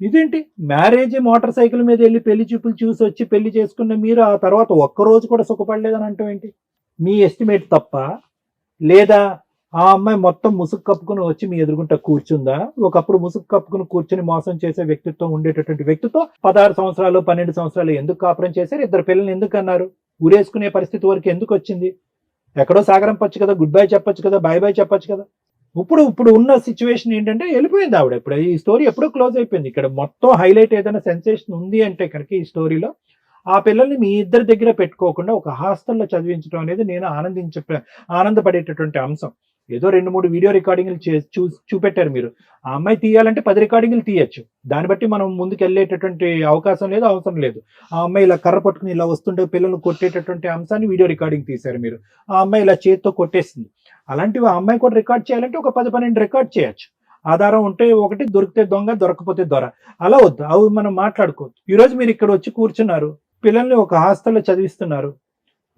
S3: ఇదేంటి మ్యారేజ్ మోటార్ సైకిల్ మీద వెళ్ళి పెళ్లి చూపులు చూసి వచ్చి పెళ్లి చేసుకున్న మీరు ఆ తర్వాత ఒక్క రోజు కూడా సుఖపడలేదని అంటాం ఏంటి? మీ ఎస్టిమేట్ తప్ప, లేదా ఆ అమ్మాయి మొత్తం ముసుగు కప్పుకుని వచ్చి మీ ఎదురుగుంట కూర్చుందా? ఒకప్పుడు ముసుగు కప్పుకుని కూర్చుని మోసం చేసే వ్యక్తిత్వం ఉండేటటువంటి వ్యక్తితో 16 సంవత్సరాలు 12 సంవత్సరాలు ఎందుకు కాపురం చేశారు? 2 పిల్లల్ని ఎందుకు అన్నారు? ఊరేసుకునే పరిస్థితి వరకు ఎందుకు వచ్చింది? ఎక్కడో సాగరం పచ్చు కదా, గుడ్ బై చెప్పొచ్చు కదా, బై బై చెప్పొచ్చు కదా. ఇప్పుడు ఉన్న సిచ్యువేషన్ ఏంటంటే వెళ్ళిపోయింది ఆవిడ. ఇప్పుడు ఈ స్టోరీ ఎప్పుడో క్లోజ్ అయిపోయింది. ఇక్కడ మొత్తం హైలైట్ ఏదైనా సెన్సేషన్ ఉంది అంటే కనుక ఈ స్టోరీలో ఆ పిల్లల్ని మీ ఇద్దరి దగ్గర పెట్టుకోకుండా ఒక హాస్టల్లో చదివించడం అనేది నేను ఆనందపడేటటువంటి అంశం. ఏదో 2-3 వీడియో రికార్డింగ్లు చూపెట్టారు మీరు. ఆ అమ్మాయి తీయాలంటే 10 రికార్డింగ్లు తీయచ్చు. దాన్ని బట్టి మనం ముందుకు వెళ్ళేటటువంటి అవకాశం లేదు, అవసరం లేదు. ఆ అమ్మాయి ఇలా కర్ర పట్టుకుని ఇలా వస్తుంటే పిల్లలు కొట్టేటటువంటి అంశాన్ని వీడియో రికార్డింగ్ తీశారు మీరు. ఆ అమ్మాయి ఇలా చేతితో కొట్టేస్తుంది. అలాంటివి ఆ అమ్మాయి కూడా రికార్డ్ చేయాలంటే ఒక 10-12 రికార్డ్ చేయొచ్చు. ఆధారం ఉంటే ఒకటి, దొరికితే దొంగ, దొరకపోతే దొర. అలా వద్దు, అవి మనం మాట్లాడుకోవద్దు. ఈరోజు మీరు ఇక్కడ వచ్చి కూర్చున్నారు, పిల్లల్ని ఒక హాస్టల్లో చదివిస్తున్నారు.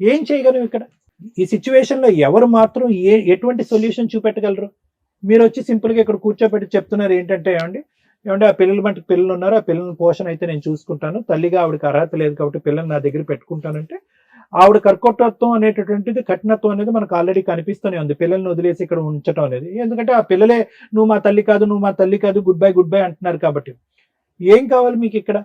S3: ఏం చేయగలం ఇక్కడ? ఈ సిచ్యువేషన్ లో ఎవరు మాత్రం ఎటువంటి సొల్యూషన్ చూపెట్టగలరు? మీరు వచ్చి సింపుల్ గా ఇక్కడ కూర్చోబెట్టి చెప్తున్నారు ఏంటంటే, ఏమంటే ఆ పిల్లల మటుకు పిల్లలు ఉన్నారు, ఆ పిల్లల పోషణ అయితే నేను చూసుకుంటాను, తల్లిగా ఆవిడకి అర్హత లేదు కాబట్టి పిల్లల్ని నా దగ్గర పెట్టుకుంటానంటే, ఆవిడ కర్కటత్వం అనేటటువంటిది, కఠినత్వం అనేది మనకు ఆల్రెడీ కనిపిస్తూనే ఉంది. పిల్లల్ని వదిలేసి ఇక్కడ ఉంచడం అనేది. ఎందుకంటే ఆ పిల్లలే నువ్వు మా తల్లి కాదు, నువ్వు మా తల్లి కాదు, గుడ్ బై అంటున్నారు కాబట్టి. ఏం కావాలి మీకు ఇక్కడ?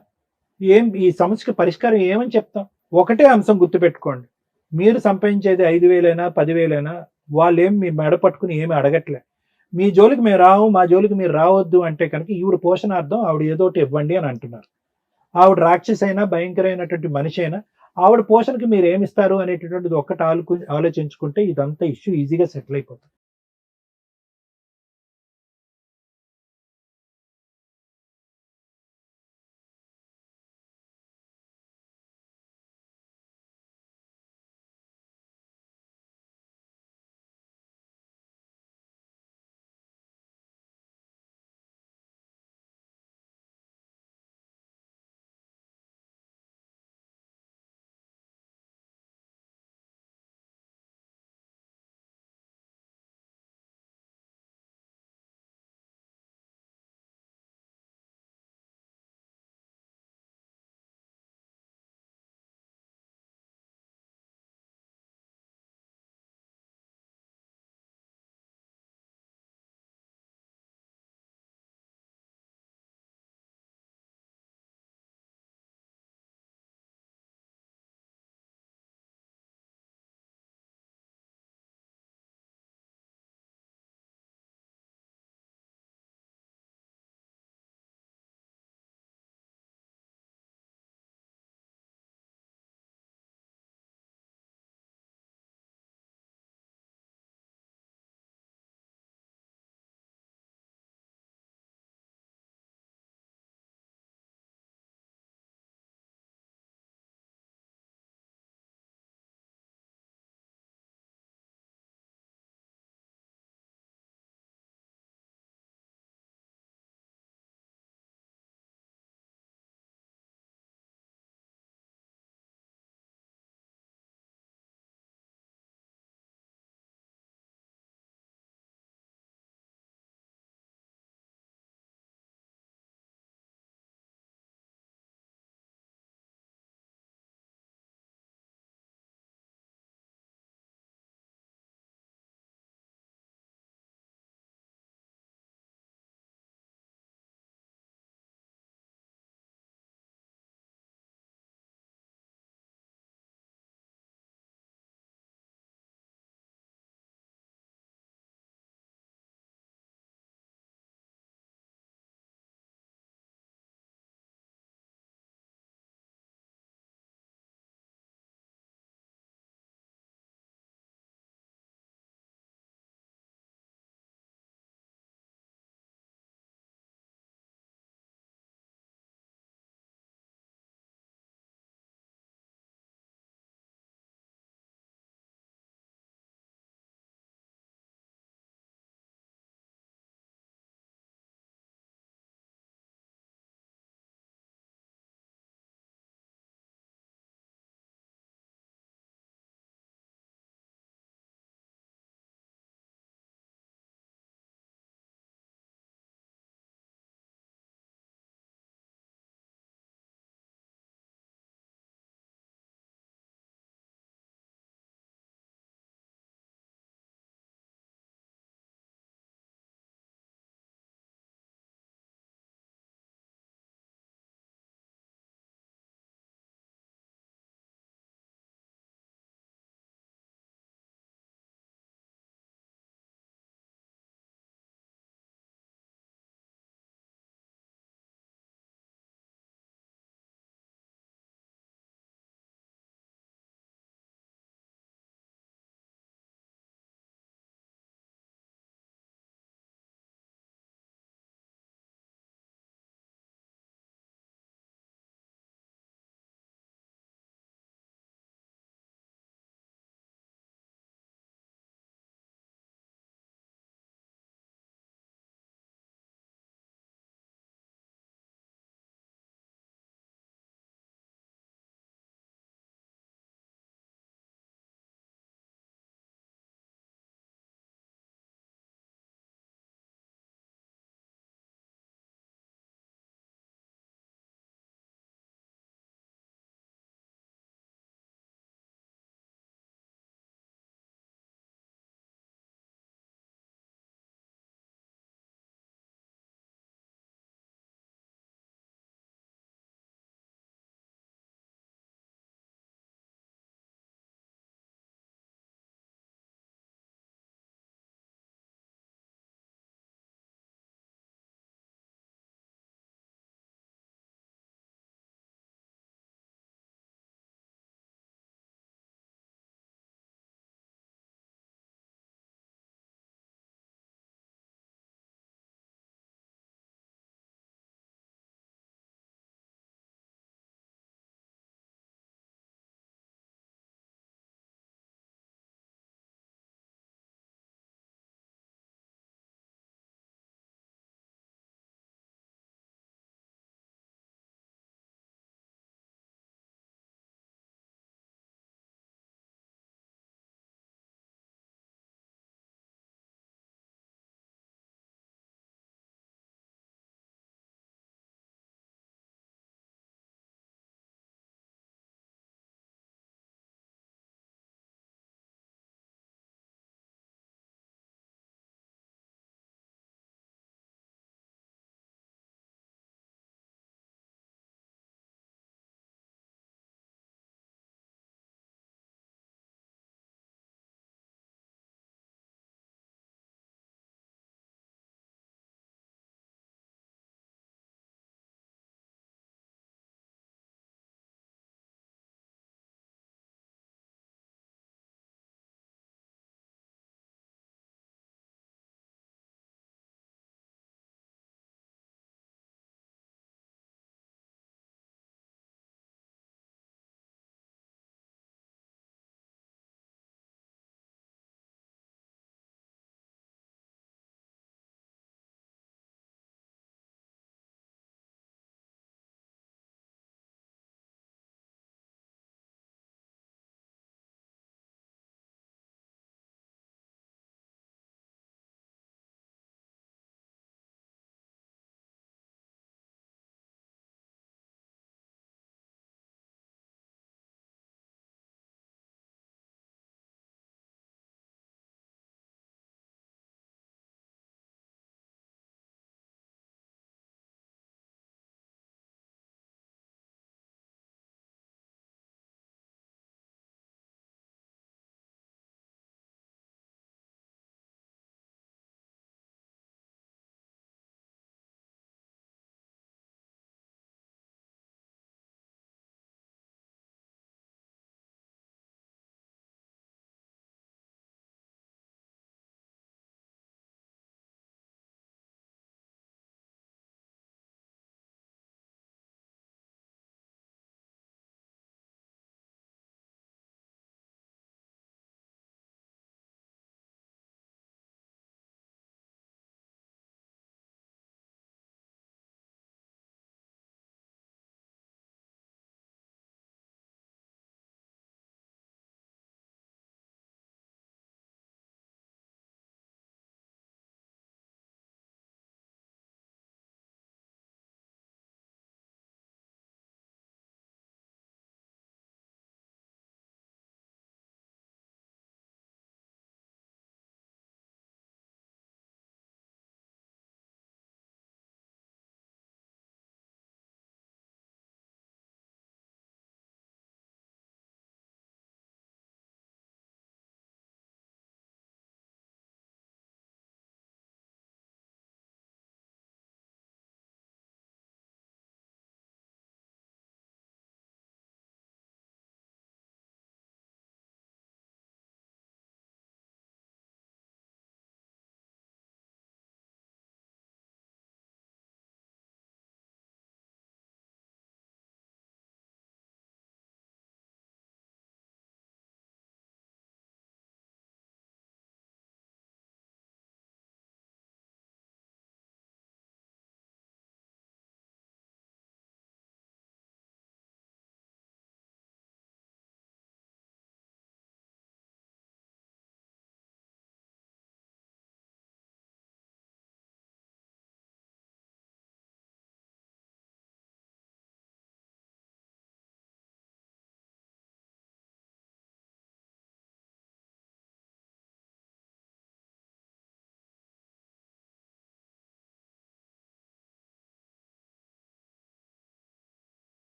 S3: ఈ సమస్యకి పరిష్కారం ఏమని చెప్తాం? ఒకటే అంశం గుర్తుపెట్టుకోండి, మీరు సంపాదించేది 5,000 10,000, వాళ్ళేం మీ మెడ పట్టుకుని ఏమి అడగట్లే. మీ జోలికి మేము రావు, మా జోలికి మీరు రావద్దు అంటే కనుక ఈవిడ పోషణార్థం ఆవిడ ఏదో ఒకటి ఇవ్వండి అని అంటున్నారు. ఆవిడ రాక్షసి అయినా, భయంకరమైనటువంటి మనిషి అయినా, ఆవిడ పోషణకి మీరు ఏమిస్తారు అనేటటువంటిది ఒక్కటి ఆలోచించుకుంటే ఇదంతా ఇష్యూ ఈజీగా సెటిల్ అయిపోతుంది.